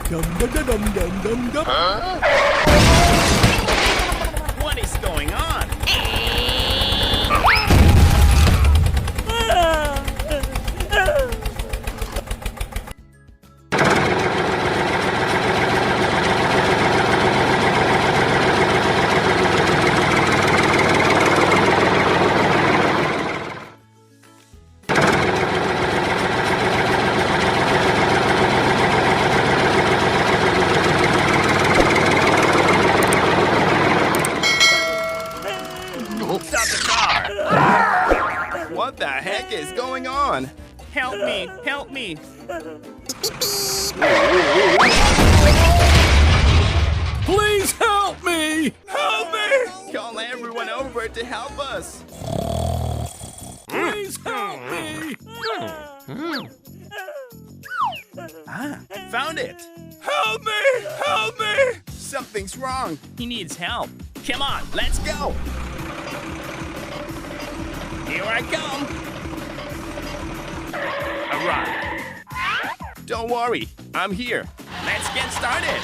What is going on? Stop the car! What the heck is going on? Help me! Help me! Please help me! Help me! Call everyone over to help us! Please help me! Ah, found it! Help me! Help me! Something's wrong. He needs help. Come on, let's go! Here I come! Alright. Don't worry, I'm here. Let's get started!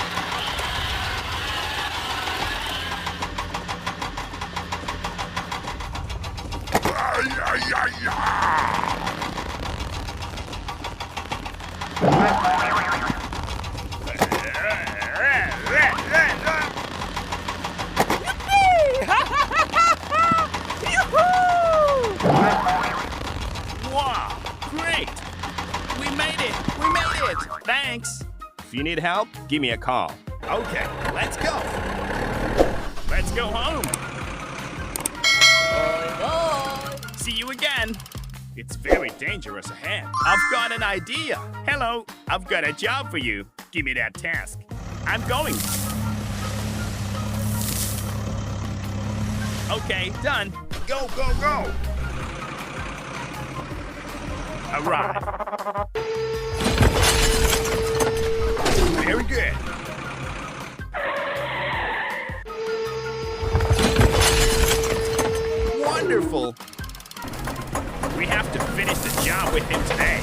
Wow, great! We made it! We made it! Thanks! If you need help, give me a call. Okay, let's go! Let's go home! Bye-bye! See you again! It's very dangerous ahead. I've got an idea! Hello, I've got a job for you. Give me that task. I'm going! Okay, done. Go, go, go! Alright. Very good. Wonderful. We have to finish the job with him today.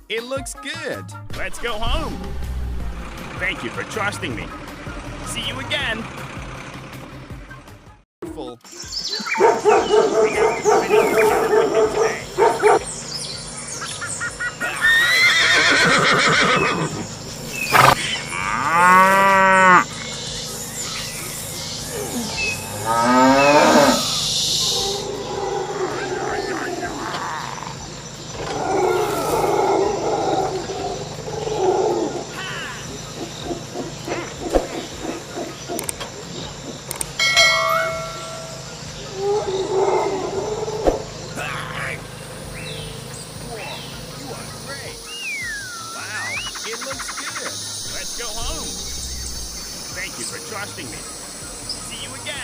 It looks good. Let's go home. Thank you for trusting me. See you again. Wonderful. We have to finish the job with him today. Thank you for trusting me. See you again.